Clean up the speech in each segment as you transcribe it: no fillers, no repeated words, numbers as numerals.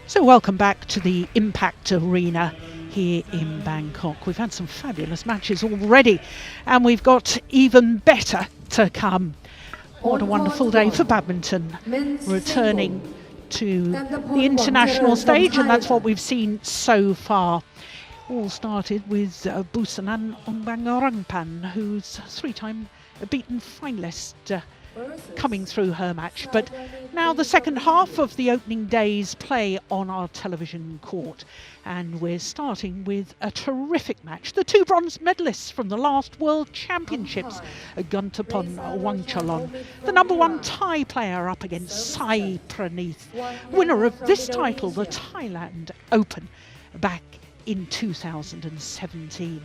So welcome back to the Impact Arena here in Bangkok. We've had some fabulous matches already and we've got even better to come. What a wonderful day for badminton, returning to the international stage, and that's what we've seen so far. All started with Busanan Wangcharoen, who's three-time beaten finalist, coming through her match. But now the second half of the opening day's play on our television court, and we're starting with a terrific match. The two bronze medalists from the last World Championships, Kantaphon Wangcharoen, the #1 Thai player, up against Sai Praneeth, winner of this title, the Thailand Open, back in 2017.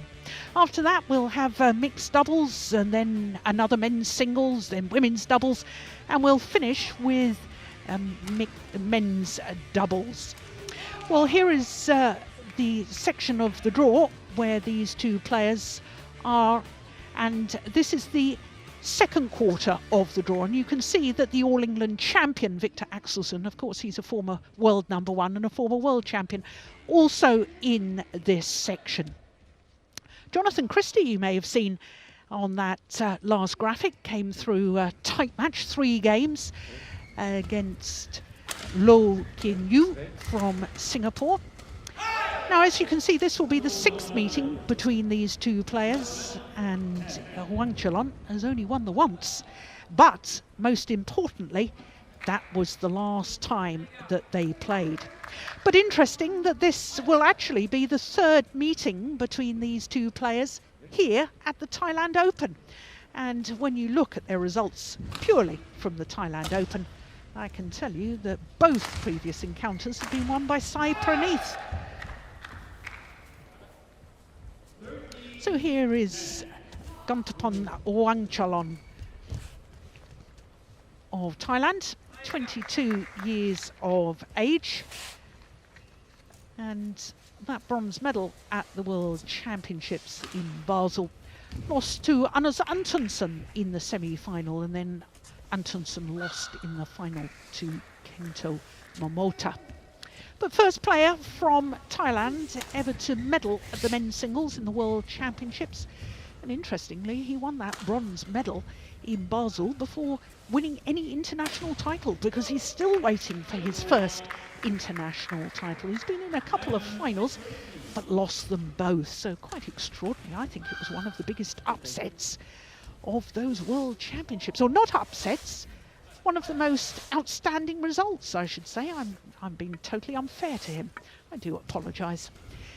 After that we'll have mixed doubles, and then another men's singles, then women's doubles, and we'll finish with men's doubles. Well, here is the section of the draw where these two players are, and this is the second quarter of the draw, and you can see that the All England champion Victor Axelsen, of course he's a former world #1 and a former world champion, also in this section. Jonathan Christie, you may have seen on that last graphic, came through a tight match, 3 games against Lo Kin Yu from Singapore. Now, as you can see, this will be the 6th meeting between these two players, and Wangcharoen has only won the once, but most importantly, that was the last time that they played. But interesting that this will actually be the 3rd meeting between these two players here at the Thailand Open. And when you look at their results purely from the Thailand Open, I can tell you that both previous encounters have been won by Sai Praneeth. So here is Kantaphon Wangcharoen of Thailand, 22 years of age, and that bronze medal at the World Championships in Basel. Lost to Anders Antonsen in the semi-final, and then Antonsen lost in the final to Kento Momota. But first player from Thailand ever to medal at the men's singles in the World Championships. And interestingly, he won that bronze medal in Basel before winning any international title, because he's still waiting for his first international title. He's been in a couple of finals, but lost them both. So quite extraordinary. I think it was one of the biggest upsets of those World Championships, or not upsets, one of the most outstanding results, I should say. I'm being totally unfair to him. I do apologise.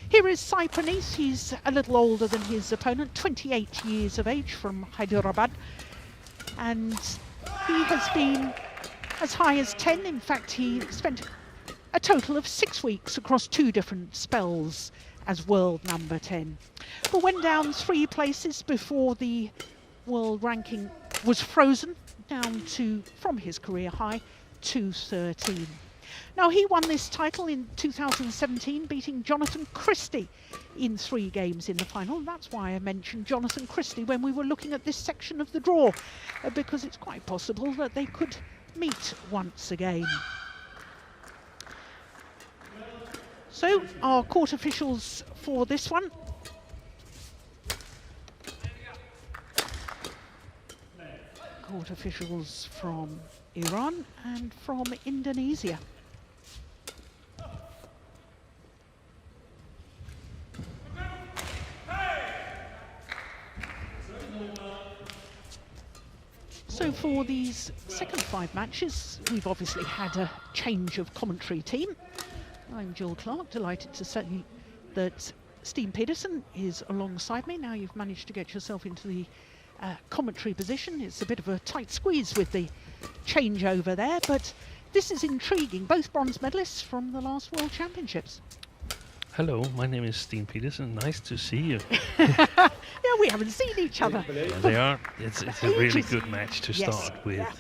Here is Sai Praneeth. He's a little older than his opponent, 28 years of age, from Hyderabad. And he has been as high as 10. In fact, he spent a total of 6 weeks across 2 different spells as world #10. But went down 3 places before the world ranking was frozen down to, from his career high, 213. Now, he won this title in 2017, beating Jonathan Christie in 3 games in the final. And that's why I mentioned Jonathan Christie when we were looking at this section of the draw, because it's quite possible that they could meet once again. So, our court officials for this one. Court officials from Iran and from Indonesia. So for these second 5 matches, we've obviously had a change of commentary team. I'm Jill Clark, delighted to say that Steen Pedersen is alongside me. Now you've managed to get yourself into the commentary position. It's a bit of a tight squeeze with the changeover there, but this is intriguing. Both bronze medalists from the last World Championships. Hello, my name is Steen Pedersen. Nice to see you. Yeah, we haven't seen each other. Yeah, they are. It's a really good match to start with. Yeah.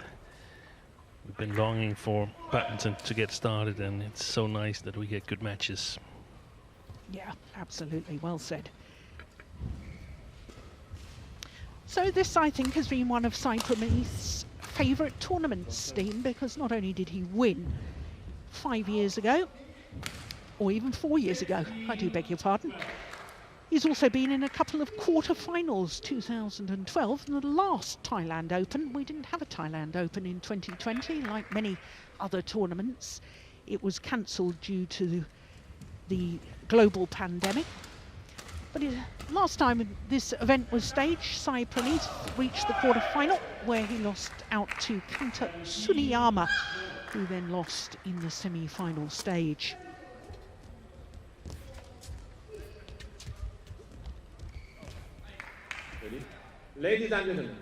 We've been longing for badminton to get started, and it's so nice that we get good matches. Yeah, absolutely. Well said. So this, I think, has been one of Sai Praneeth's favourite tournaments, Steen, because not only did he win 5 years ago or even 4 years ago, I do beg your pardon. He's also been in a couple of quarter-finals, 2012, and the last Thailand Open. We didn't have a Thailand Open in 2020, like many other tournaments. It was cancelled due to the global pandemic. But last time this event was staged, Sai Praneeth reached the quarter-final, where he lost out to Kantaphon, who then lost in the semi-final stage. Ladies and gentlemen,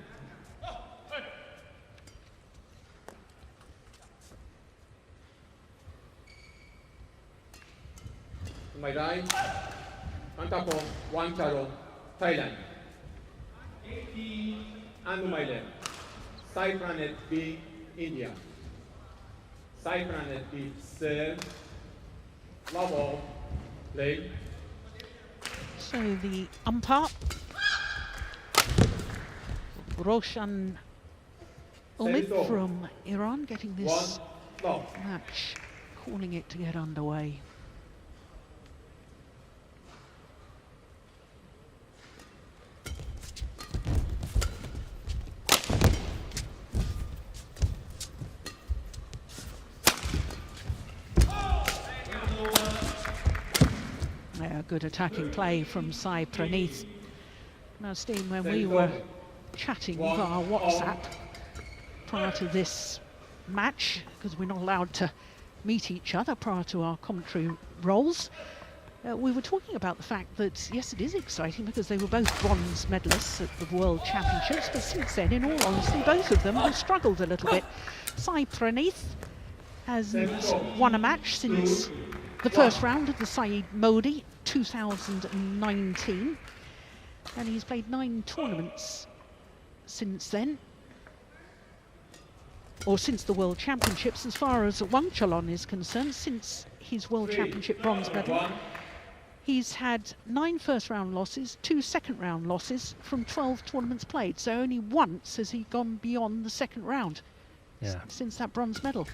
to my right, Kantaphon Wangcharoen, Thailand. And to my left, Sai Praneeth B, India. Sai Praneeth B, serve, love all, play. So the umpire, Roshan Omid from Iran, getting this match, calling it to get underway. Good attacking play from Sai Praneeth. Now, Steen, when we were chatting via WhatsApp prior to this match, because we're not allowed to meet each other prior to our commentary roles, we were talking about the fact that, yes, it is exciting because they were both bronze medalists at the World Championships, but since then, in all honesty, both of them have struggled a little bit. Sai Praneeth hasn't won a match since the first round of the Saeed Modi 2019, and he's played 9 tournaments since then, or since the World Championships. As far as Wangcharoen is concerned, since his World Championship bronze medal, he's had 9 first-round losses, 2 second-round losses from 12 tournaments played. So only once has he gone beyond the second round since that bronze medal.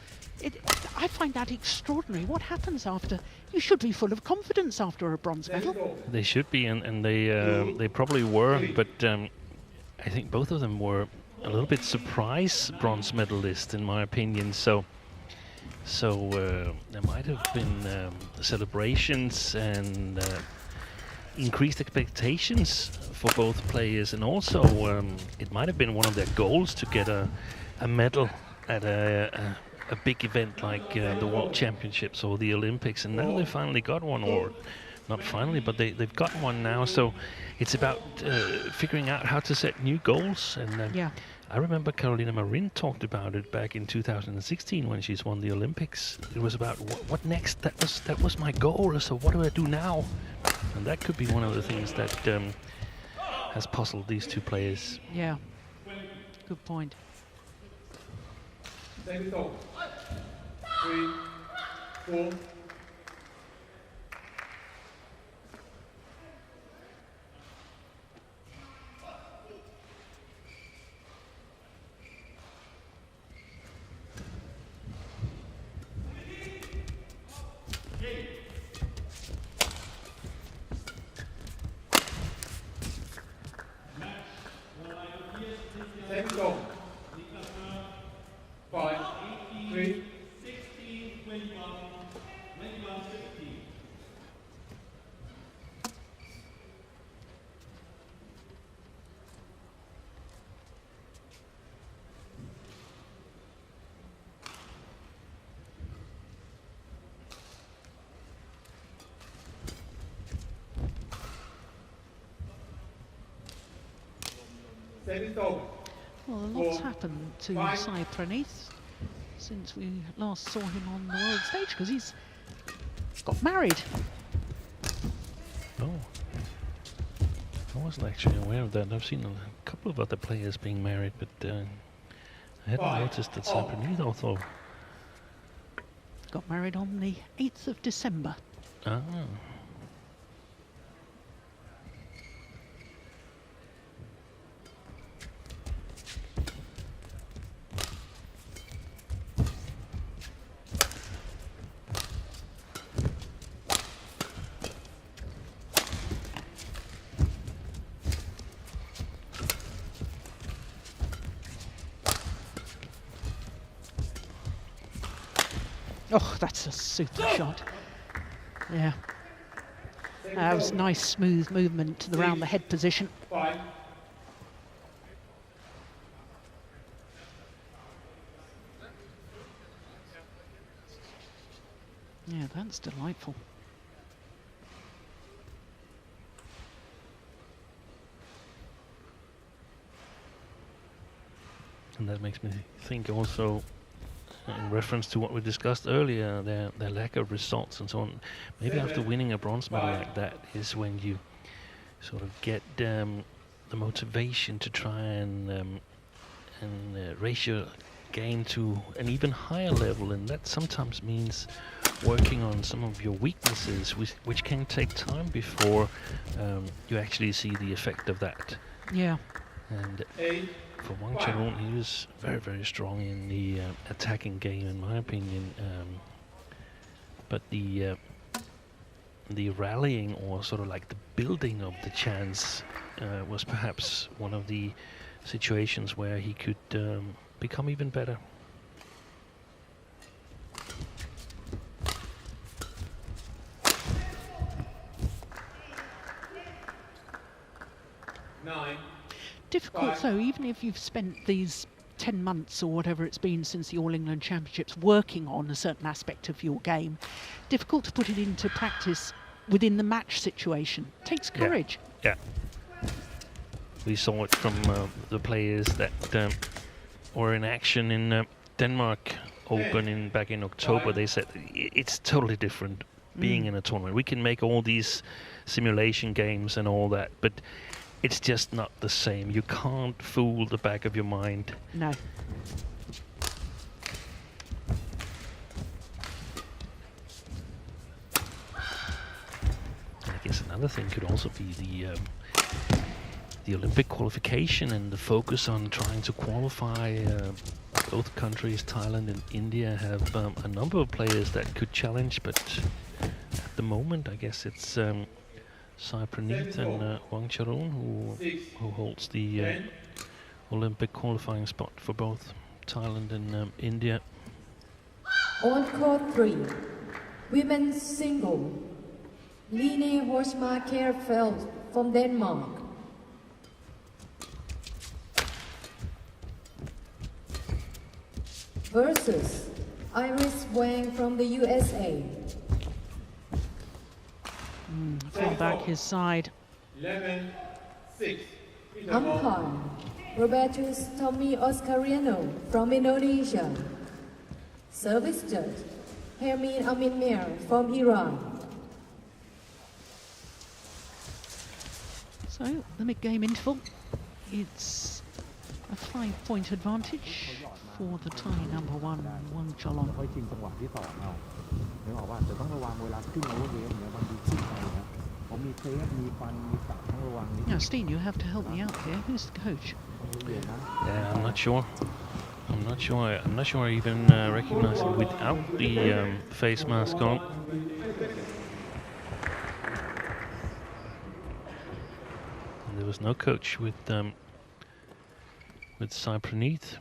I find that extraordinary. What happens after? You should be full of confidence after a bronze medal. They should be, and they probably were, but I think both of them were a little bit surprise bronze medalists, in my opinion. So there might have been celebrations and increased expectations for both players, and also it might have been one of their goals to get a medal at a big event like the World Championships or the Olympics, and now they finally got one, or not finally, but they've got one now. So it's about figuring out how to set new goals. And I remember Carolina Marin talked about it back in 2016 when she's won the Olympics. It was about what next. That was my goal. So what do I do now? And that could be one of the things that has puzzled these two players. Yeah, good point. 3, 4. Second goal. 5, 3. 16, 21, 21, 16. Second goal. Well, a lot's happened to Sai Praneeth since we last saw him on the world stage, because he's got married. Oh, I wasn't actually aware of that. I've seen a couple of other players being married, but I hadn't noticed that Sai Praneeth also Got married on the 8th of December. Ah. Oh, that's a super shot. Yeah. That was nice, smooth movement to the round the head position. 5. Yeah, that's delightful. And that makes me think also, in reference to what we discussed earlier, their lack of results and so on. Maybe after winning a bronze medal like that is when you sort of get the motivation to try and raise your game to an even higher level, and that sometimes means working on some of your weaknesses, which can take time before you actually see the effect of that. Yeah. And for Wangcharoen, he was very, very strong in the attacking game, in my opinion. But the rallying, or sort of like the building of the chance, was perhaps one of the situations where he could become even better. Difficult though, even if you've spent these 10 months or whatever it's been since the All England Championships working on a certain aspect of your game, difficult to put it into practice within the match situation. Takes courage. Yeah. We saw it from the players that were in action in Denmark Open back in October. They said it's totally different being in a tournament. We can make all these simulation games and all that, but it's just not the same. You can't fool the back of your mind. No. I guess another thing could also be the Olympic qualification and the focus on trying to qualify. Both countries, Thailand and India, have a number of players that could challenge, but at the moment, I guess it's Sai Praneeth and Wangcharoen who holds the Olympic qualifying spot for both Thailand and India. On court 3, women's single, Line Wangcharoen from Denmark versus Iris Wang from the USA. From back his side. 11-6. Umpire Robertus Tommy Oscariano from Indonesia. Service judge Hermin Amin Mir from Iran. So, the mid-game interval, it's a 5-point advantage for the Thai number 1, Wangcharoen. ค่อยชิงจังหวะที่2เอานึกออกว่าจะต้องระวังเวลาขึ้นโอเวอร์เวฟเนี่ยบางทีขึ้นไปนะผมมีเทสมีฟันมีตัดต้องระวังนิด Now, Steen, you have to help me out here. Who's the coach? Yeah, I'm not sure. I'm not sure I even recognize him without the face mask on. And there was no coach with Sai Praneeth.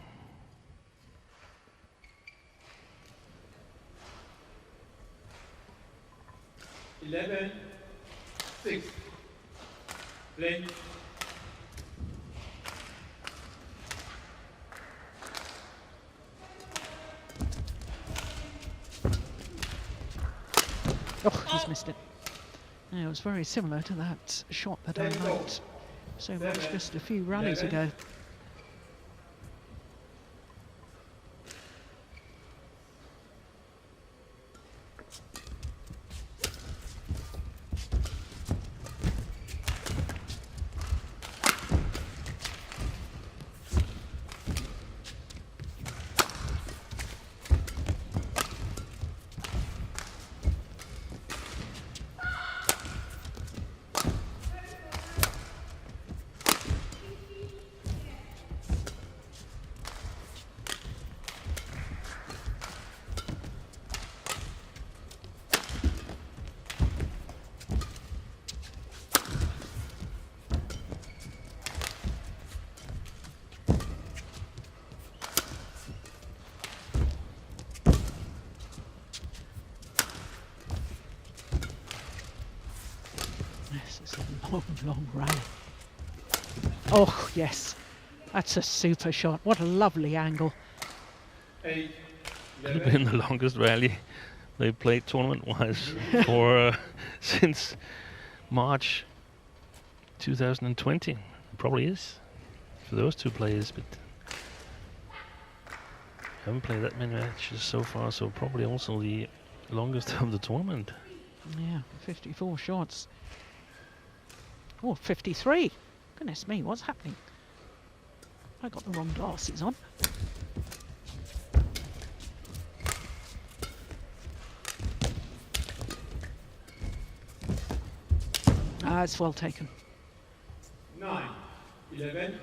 Eleven, 6. Play. Oh, he's missed it. Yeah, it was very similar to that shot that I liked so much just a few rallies ago. This is a long, long rally. Oh, yes. That's a super shot. What a lovely angle. 8, Could have been the longest rally they played tournament-wise for since March 2020. It probably is for those two players, but haven't played that many matches so far, so probably also the longest of the tournament. Yeah, 54 shots. Oh, 53. Goodness me, what's happening? I got the wrong glasses on. Ah, it's well taken. 9, 11.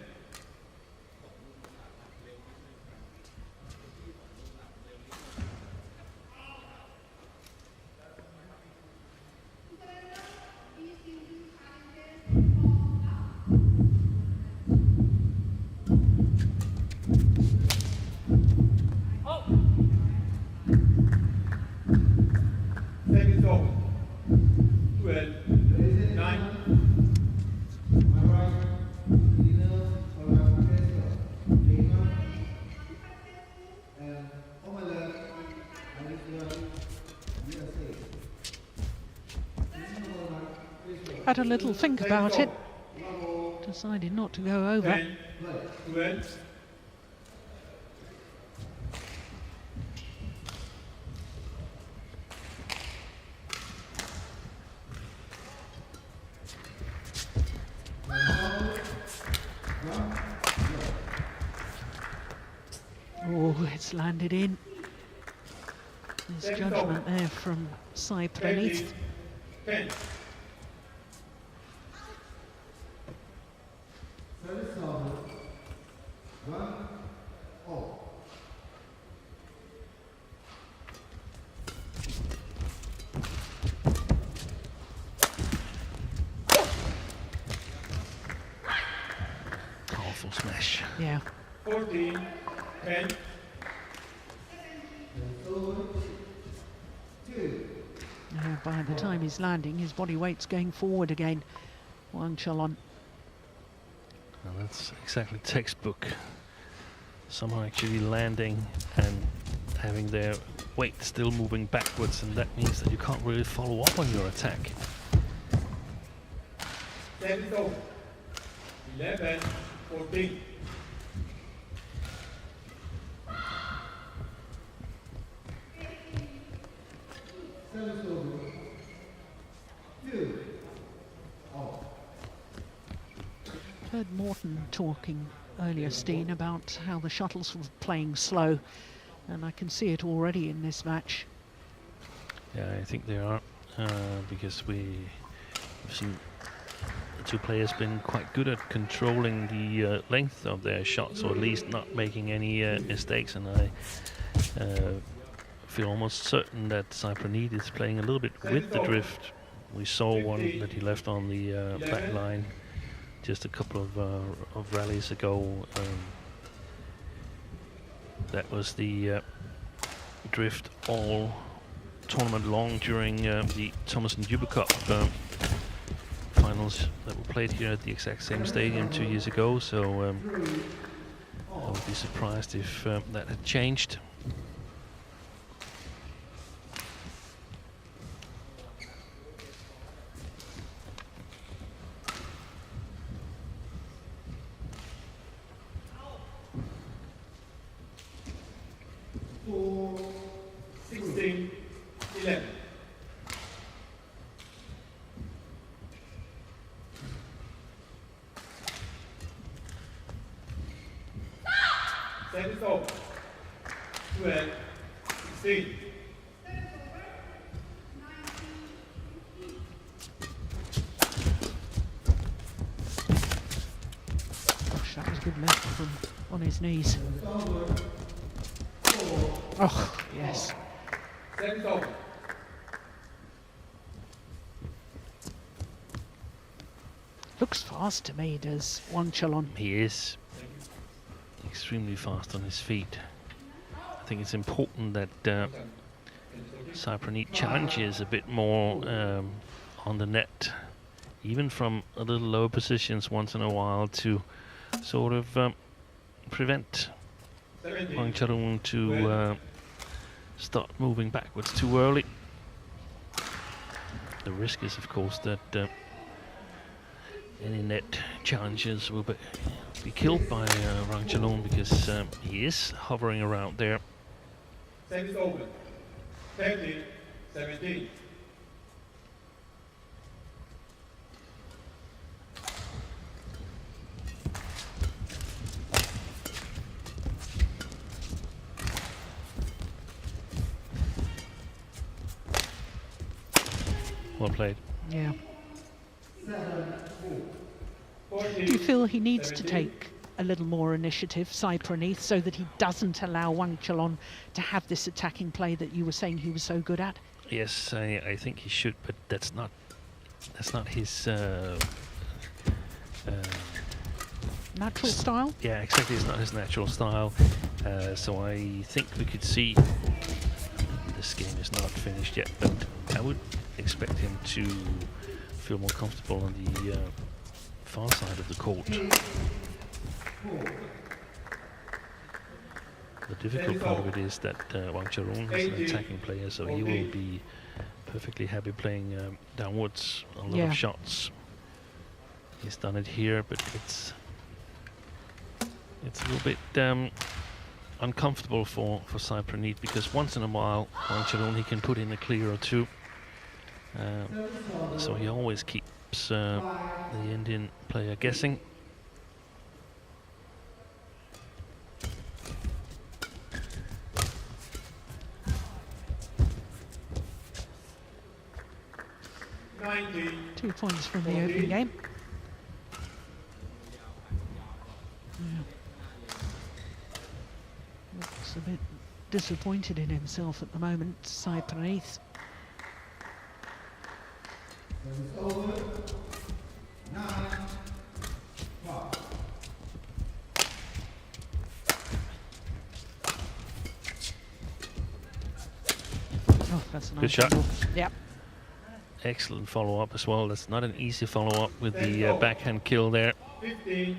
Second off. 12, 9. Had a little think about it. Decided not to go over. 10, 12. Oh, it's landed in. There's judgment there from Sai Praneeth. 10. Powerful smash. Yeah. 14, 10. By the time he's landing, his body weight's going forward again. Wangcharoen. Well, that's exactly textbook. Someone actually landing and having their weight still moving backwards, and that means that you can't really follow up on your attack. 10 off. 11, 14. Heard Morton talking earlier, Steen, about how the shuttles were playing slow, and I can see it already in this match. Yeah, I think they are, because we've seen the two players been quite good at controlling the length of their shots, or at least not making any mistakes, and I feel almost certain that Sai Praneeth is playing a little bit with the drift. We saw one that he left on the back line just a couple of rallies ago. That was the drift all tournament long during the Thomas and Huber Cup finals that were played here at the exact same stadium 2 years ago, so I would be surprised if that had changed. Service over. 12, 16. Gosh, that was a good lift from on his knees. Oh, yes. Service over. Looks fast to me, does Wangcharoen. He is extremely fast on his feet. I think it's important that Sai Praneeth challenges a bit more on the net even from a little lower positions once in a while to sort of prevent Wangcharoen to start moving backwards too early. The risk is, of course, that any net challenges will be killed by Wangcharoen, because he is hovering around there. Set is open. 30-17. Well played. Yeah. Do you feel he needs to take a little more initiative, Sai Praneeth, so that he doesn't allow Wangcharoen to have this attacking play that you were saying he was so good at? Yes, I think he should, but that's not his Natural style? yeah, exactly. It's not his natural style. So I think we could see this game is not finished yet, but I would expect him to feel more comfortable on the far side of the court. The difficult part of it is that Wangcharoen is an attacking player, so he will be perfectly happy playing downwards, a lot of shots. He's done it here, but it's a little bit uncomfortable for Sai Praneeth, because once in a while Wangcharoen, he can put in a clear or two. So he always keeps the Indian player guessing. Two points from the opening game. Looks a bit disappointed in himself at the moment, Sai Praneeth. Oh, that's a nice Good shot. Yep. Excellent follow-up as well. That's not an easy follow-up with the backhand kill there. 15-19.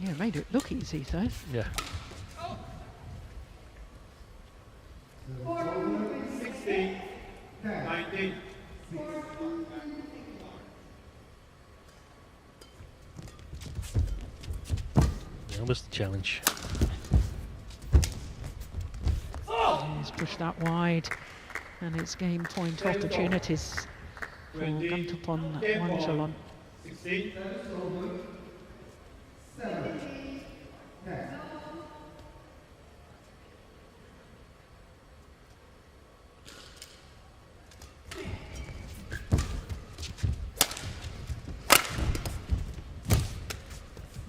Yeah, made it look easy though. Yeah. 16-19. That was the challenge. He's pushed that wide, and it's game point opportunities for Kantaphon Wangcharoen. 16.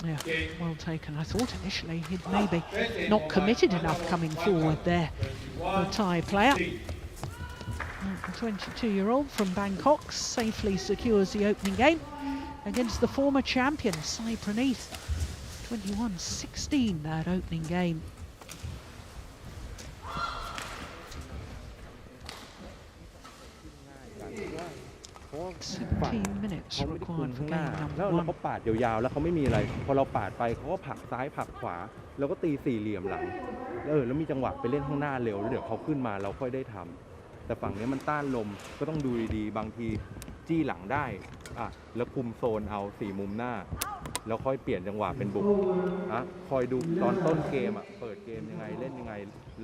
Yeah, well taken. I thought initially he'd maybe not committed enough coming forward there, the Thai player. The 22-year-old from Bangkok safely secures the opening game against the former champion, Sai Praneeth. 21-16 that opening game.17 minutes required for game number แล้วเราก็ปาดยาวๆแล้วเขาไม่มีอะไรพอเราปาดไปเขาก็ผลักซ้ายผลักขวาแล้วก็ตีสี่เหลี่ยมหลังแล้วมีจังหวะไปเล่นข้างหน้าเร็วแล้วเดี๋ยวเขาขึ้นมาเราค่อยได้ทำแต่ฝั่งนี้มันต้านลมก็ต้องดูดีๆบางทีจี้หลังได้แล้วคุมโซนเอา4มุมหน้าแล้วค่อยเปลี่ยนจังหวะเป็นบุกคอยดูตอนต้นเกมเปิดเกมยังไงเล่นยังไง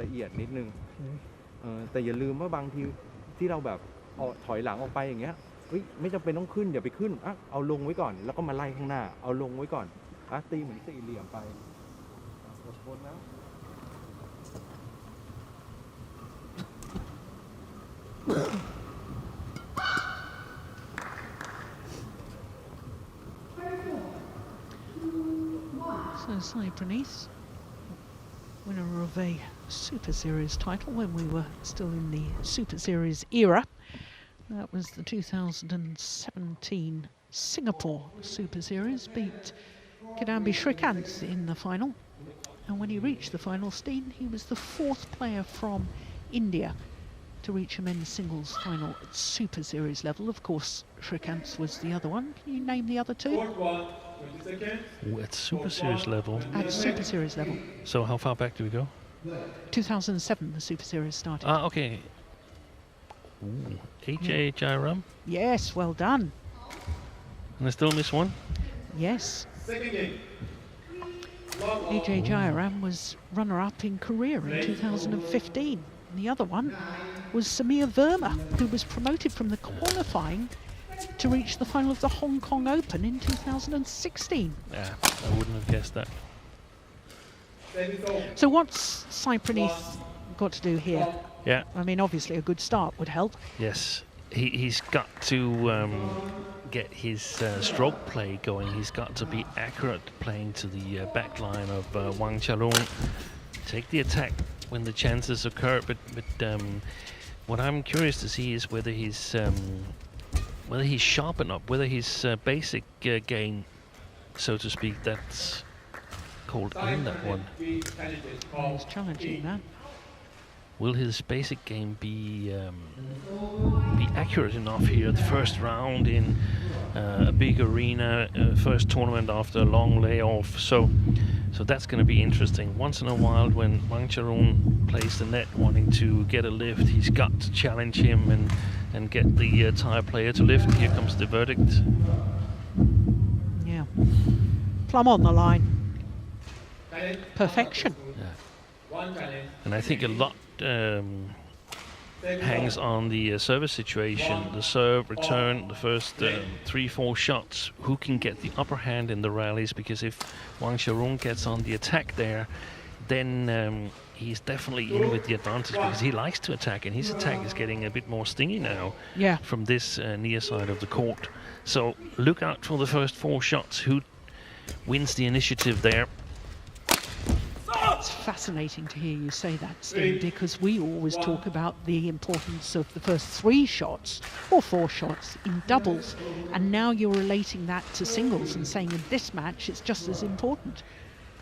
ละเอียดนิดนึงแต่อย่าลืมว่าบางทีที่เราแบบถอยหลังออกไปอย่างเงี้ยไม่จำเป็นต้องขึ้นอย่าไปขึ้นเอาลงไว้ก่อนแล้วก็มาไล่ข้างหน้าเอาลงไว้ก่อนตีเหมือนสี่เหลี่ยมไปอดทนนะ So Sai Praneeth, winner of a Super Series title when we were still in the Super Series era. That was the 2017 Singapore Super Series, beat Kidambi Shrikant in the final. And when he reached the final, Steen, he was the 4th player from India to reach a men's singles final at Super Series level. Of course, Shrikant was the other one. Can you name the other two? Ooh, at Super Series level. At Super Series level. So how far back do we go? 2007, the Super Series started. Ah, okay. Ooh, AJ Jairam. Yes, well done. And I still miss one. Yes. Second game. AJ Jairam was runner-up in Korea in 2015. And the other one was Samir Verma, who was promoted from the qualifying to reach the final of the Hong Kong Open in 2016. Yeah, I wouldn't have guessed that. So what's Sai Praneeth got to do here? Yeah. I mean, obviously a good start would help. Yes, he's got to get his stroke play going. He's got to be accurate playing to the back line of Wangcharoen. Take the attack when the chances occur, but what I'm curious to see is whether he's sharp enough, whether his basic game, so to speak, that's called in that one. He's challenging that. Will his basic game be accurate enough here at the first round in a big arena, first tournament after a long layoff? So that's going to be interesting. Once in a while, when Wangcharoen plays the net wanting to get a lift, he's got to challenge him and get the Thai player to lift. Here comes the verdict. Yeah. Plum on the line. Perfection. Yeah. And I think a lot hangs on the service situation, the serve, return, the first 3-4 shots. Who can get the upper hand in the rallies? Because if Wangcharoen gets on the attack there, then he's definitely in with the advantage, because he likes to attack, and his attack is getting a bit more stingy now from this near side of the court. So look out for the first 4 shots. Who wins the initiative there? It's fascinating to hear you say that, Steen, because we always talk about the importance of the first 3 shots or 4 shots in doubles, and now you're relating that to singles and saying in this match it's just as important.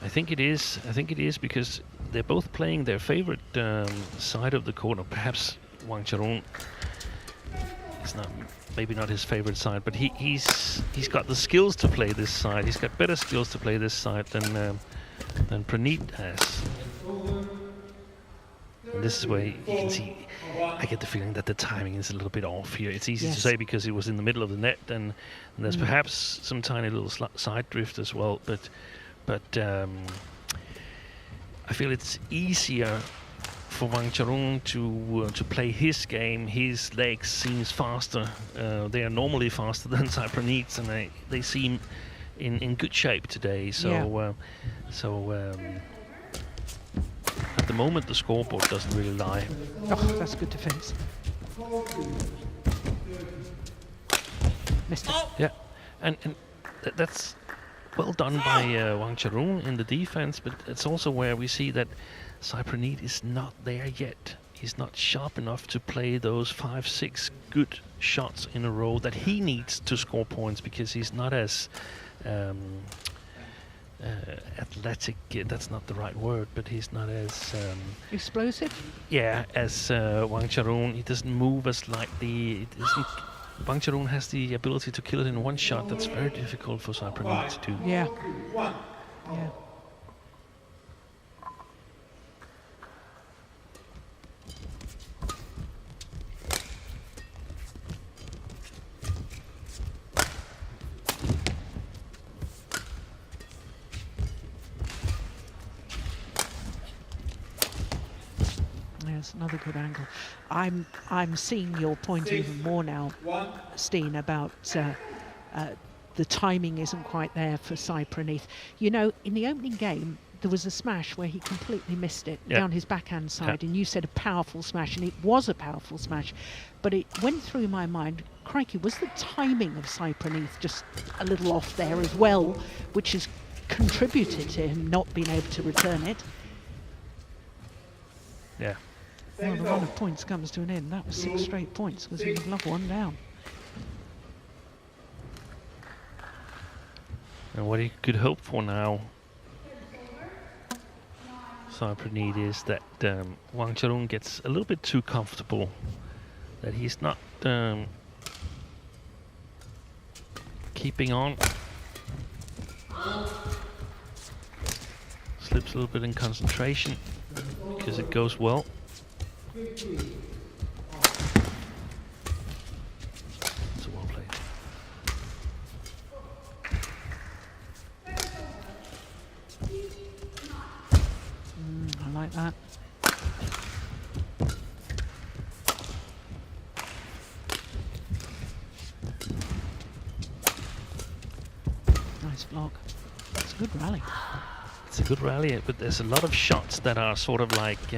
I think it is. I think it is because they're both playing their favorite side of the court, or perhaps Wangcharoen is not, maybe not his favorite side, but he's got the skills to play this side. He's got better skills to play this side than Praneeth has. And this is where you can see, I get the feeling that the timing is a little bit off here. It's easy to say because it was in the middle of the net, and there's perhaps some tiny little side drift as well, but I feel it's easier for Wangcharoen to play his game. His legs seems faster. They are normally faster than Sai Praneeth's, and they seem in good shape today. So at the moment the scoreboard doesn't really lie. Oh, that's good defense. Missed it. Yeah, and that's well done by Wangcharoen in the defense, but it's also where we see that Sai Praneeth is not there yet. He's not sharp enough to play those 5-6 good shots in a row that he needs to score points, because he's not as athletic, that's not the right word, but he's not as explosive. Yeah, as Wangcharoen. He doesn't move as lightly. Wangcharoen has the ability to kill it in one shot. That's very difficult for Sai Praneeth to do. Yeah. Yeah. Yes, another good angle. I'm seeing your point even more now, Steen, about the timing isn't quite there for Sai Praneeth. You know, in the opening game, there was a smash where he completely missed it down his backhand side, and you said a powerful smash, and it was a powerful smash, but it went through my mind, crikey, was the timing of Sai Praneeth just a little off there as well, which has contributed to him not being able to return it? Yeah. Well, the run of points comes to an end. That was 6 straight points, because he would love one down. And what he could hope for now, Sai Praneeth, is that Wangcharoen gets a little bit too comfortable, that he's not keeping on. Slips a little bit in concentration because it goes well. It's well played. I like that. Nice block. It's a good rally. It's a good rally, but there's a lot of shots that are sort of like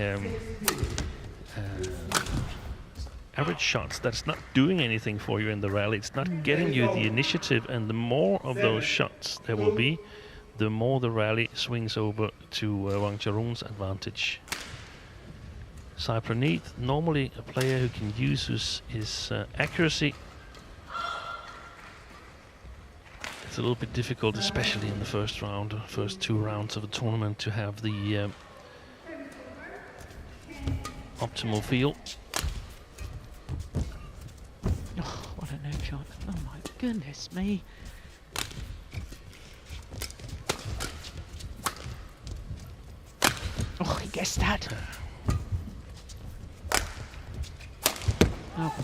average shots that's not doing anything for you in the rally. It's not getting you the initiative, and the more of those shots there will be, the more the rally swings over to Wangcharoen's advantage. Sai Praneeth, normally a player who can use his accuracy. It's a little bit difficult, especially in the first round, first 2 rounds of a tournament, to have the optimal feel. Oh, what a net shot. Oh my goodness me. Oh, he guessed that. Oh,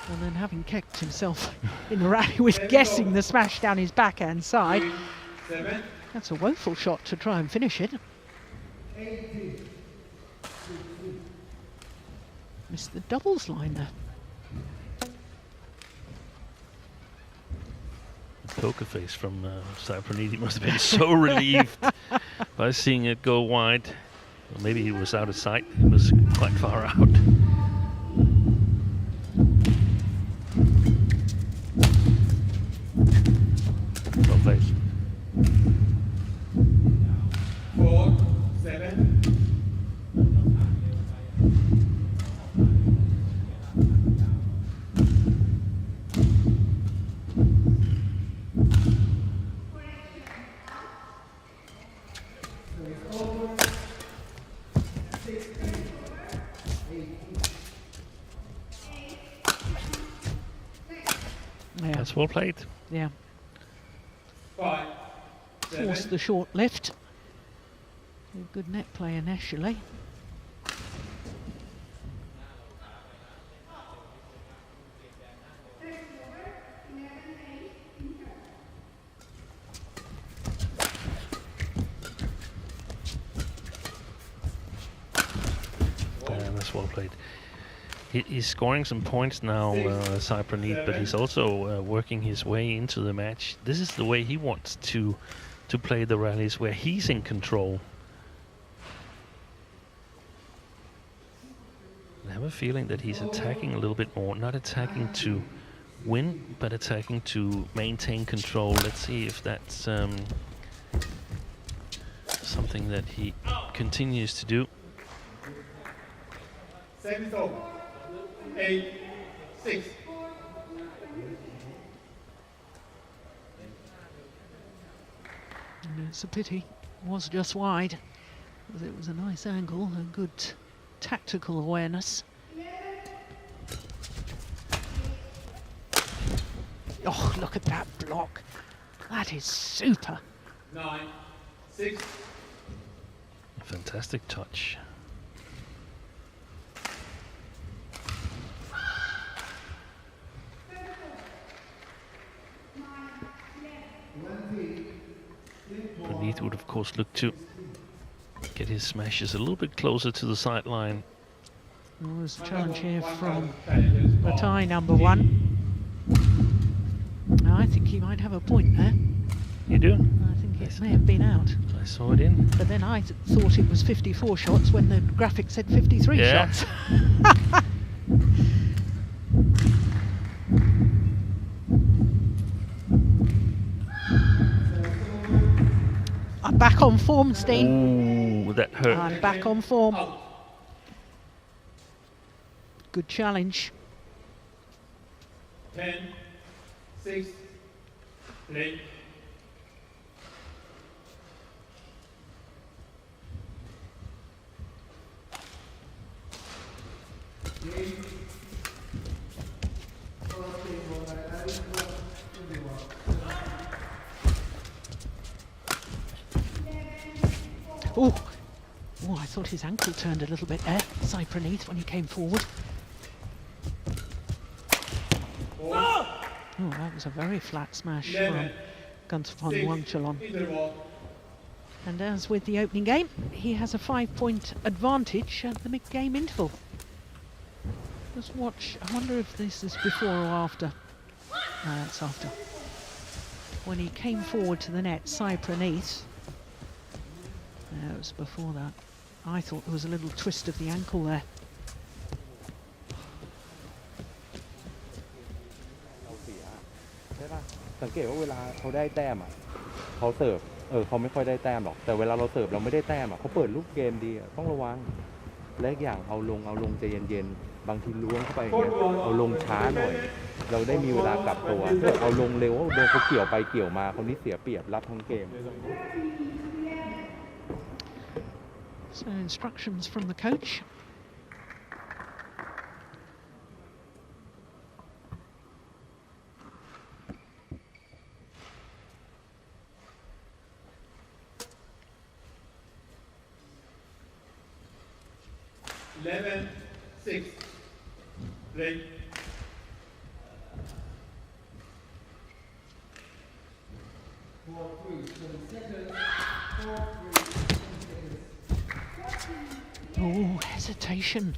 well then, having kept himself in the rally with guessing the smash down his backhand side, that's a woeful shot to try and finish it. Missed the doubles line there. Poker face from Sai Praneeth. He must have been so relieved by seeing it go wide. Well, maybe he was out of sight. He was quite far out. Well played. 4-7. That's well played. Yeah. 5-7. Forced the short left. A good net play initially. That's well played. He's scoring some points now, Sai Praneeth, but he's also working his way into the match. This is the way he wants to play the rallies, where he's in control. I have a feeling that he's attacking a little bit more, not attacking to win, but attacking to maintain control. Let's see if that's something that he continues to do. Second over. 8-6. And it's a pity. It was just wide, because it was a nice angle, a good tactical awareness. Oh, look at that block. That is super. 9-6. A fantastic touch. Praneeth would of course look to get his smashes a little bit closer to the sideline. There was a challenge here from the Thai number 1. Now, I think he might have a point there. You do? I think it may have been out. I saw it in. But then I thought it was 54 shots when the graphic said 53 Yeah. shots. I'm back on form, Steen. Ooh, that hurt. I'm back on form. Good challenge. 10-6. Play. Oh, I thought his ankle turned a little bit there, Sai Praneeth, when he came forward. Oh, that was a very flat smash from Kantaphon Wangcharoen. And as with the opening game, he has a 5-point advantage at the mid-game interval. Let's watch. I wonder if this is before or after. No, it's after. When he came forward to the net, Sai Praneeth. No, it was before that. I thought there was a little twist of the ankle there.สังเกตว่าเวลาเขาได้แต้มอ่ะเขาเสิร์ฟเขาไม่ค่อยได้แต้มหรอกแต่เวลาเราเสิร์ฟเราไม่ได้แต้มอ่ะเขาเปิดลูกเกมดีต้องระวังและอีกอย่างเอาลงใจเย็นๆบางทีล้วงเข้าไปอย่างเงี้ยเอาลงช้าหน่อยเราได้มีเวลากลับตัวถ้าเอาลงเร็วโดนเขาเกี่ยวไปเกี่ยวมาคนนี้เสียเปรียบรับทั้งเกม So instructions from the coach. Oh, hesitation.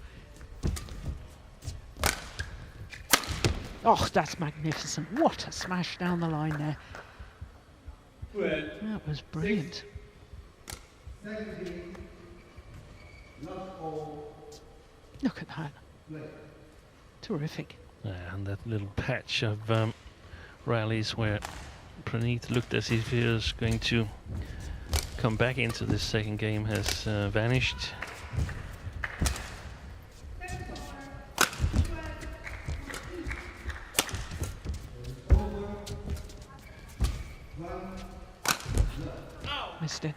Oh, that's magnificent. What a smash down the line there. That was brilliant. Look at that. Terrific. And that little patch of rallies where Praneeth looked as if he was going to come back into this second game has vanished. Missed it.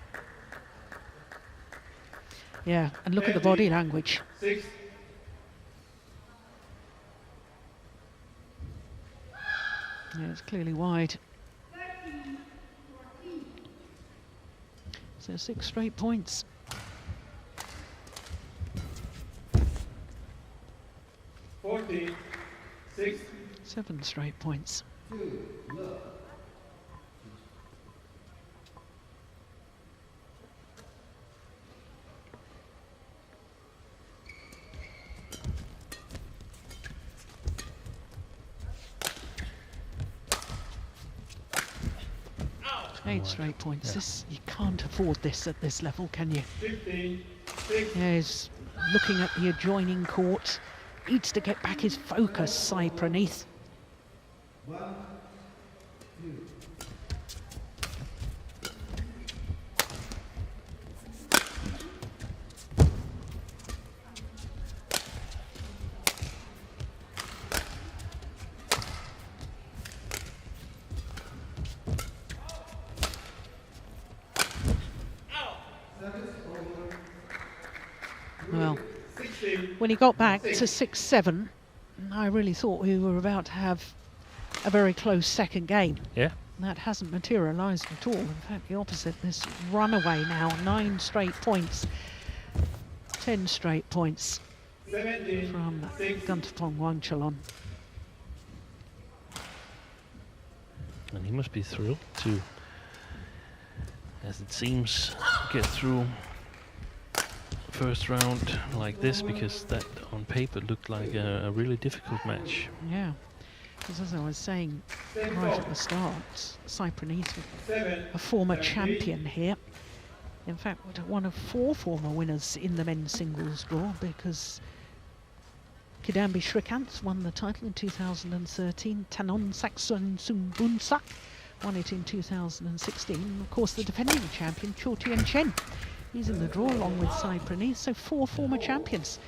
Yeah, and look at the body language. Yeah, it's clearly wide. So 6 straight points. Six. 7 straight points. Eight straight points. Yeah. This, you can't afford this at this level, can you? 15. Yeah, he's looking at the adjoining court. Needs to get back his focus, Sai Praneeth. Well, when he got back to 6-7, I really thought we were about to have a very close second game. Yeah. That hasn't materialised at all. In fact, the opposite. This runaway now, 9 straight points, 10 straight points from Kantaphon Wangcharoen. And he must be thrilled to, as it seems, get through first round like this, because that on paper looked like a really difficult match. Yeah, because as I was saying right at the start, Sai Praneeth, a former champion here. In fact, one of 4 former winners in the men's singles draw, because Kidambi Shrikant won the title in 2013, Tanon Sakson Sumbunsak won it in 2016, and of course the defending champion, Cho Tien Chen. He's in the draw along with Sai Praneeth, so 4 former champions.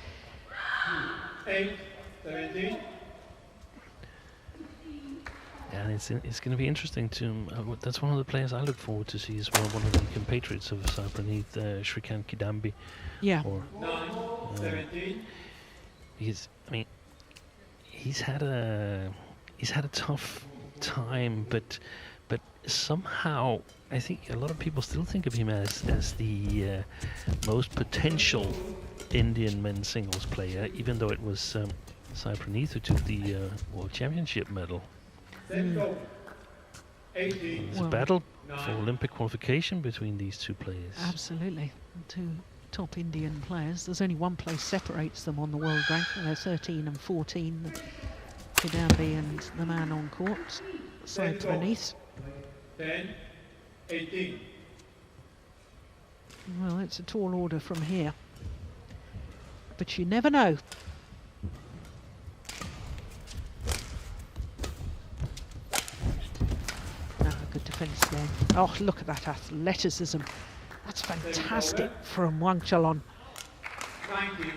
8-17. And it's going to be interesting to. That's one of the players I look forward to see as well. One of the compatriots of Sai Praneeth, Shrikant Kidambi. Yeah. Or 9-17. because I mean, he's had a tough time, but somehow I think a lot of people still think of him as the most potential Indian men's singles player, even though it was Sai Praneeth who took the World Championship medal. It's a battle for Olympic qualification between these two players. Absolutely. Two top Indian players. There's only one place separates them on the world ranking. They're 13 and 14. Kidambi and the man on court, Sai Praneeth. 10, 18. Well, it's a tall order from here, but you never know. Good defence there. Oh, look at that athleticism. That's fantastic from Wangcharoen. 19,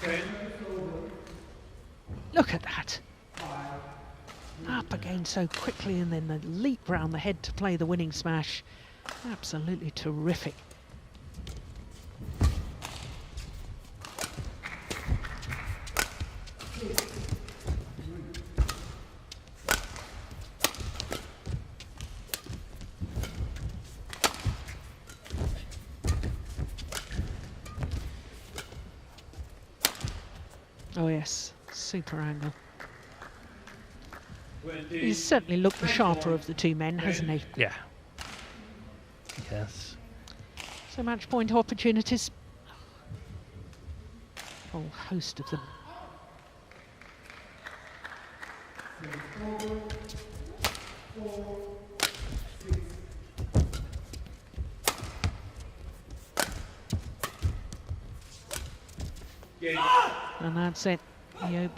10. Look at that. Up again so quickly, and then the leap round the head to play the winning smash. Absolutely terrific. Oh yes, super angle. He's certainly looked the sharper of the two men, hasn't he? Yeah. Yes. So match point opportunities. A whole host of them. And that's it. The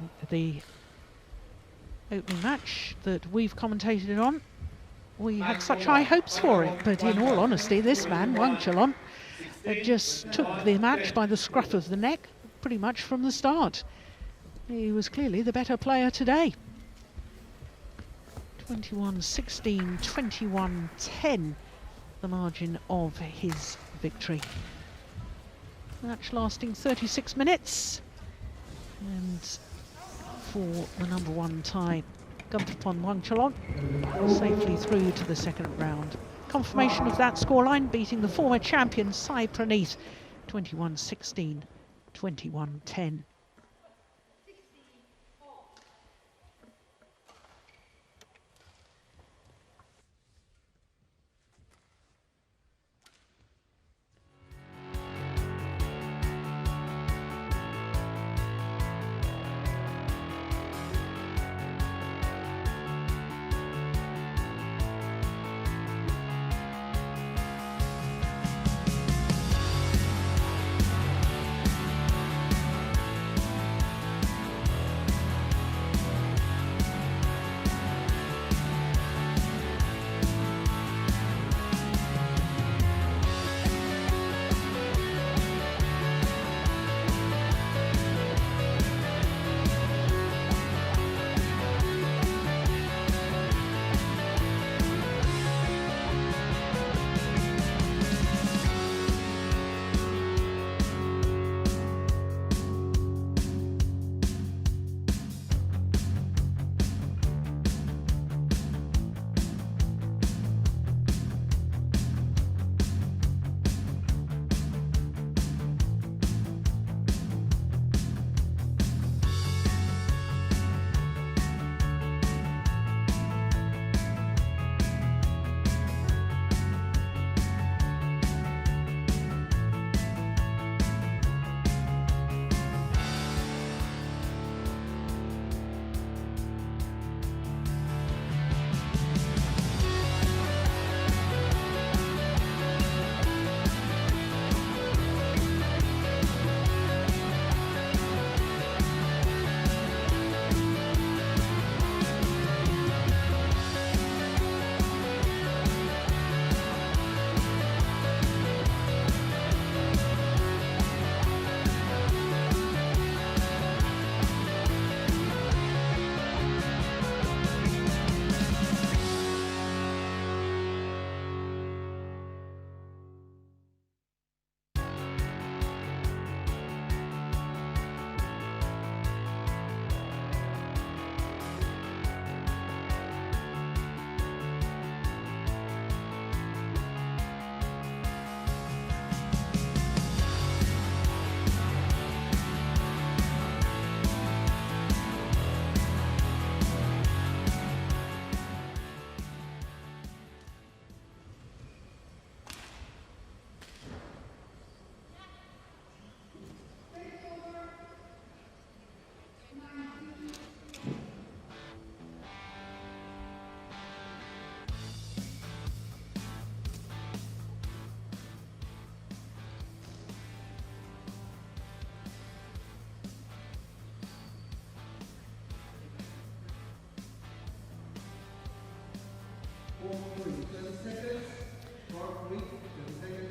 opening match that we've commentated on. We had such high hopes for it, but in all honesty, this man, Wangcharoen, just took the match by the scruff of the neck pretty much from the start. He was clearly the better player today. 21-16, 21-10, the margin of his victory. Match lasting 36 minutes. And for the number one tie, Kantaphon Wangcharoen safely through to the second round. Confirmation of that scoreline, beating the former champion Sai Praneeth 21-16, 21-10.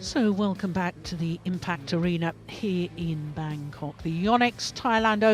So welcome back to the Impact Arena here in Bangkok. The YONEX Thailand Open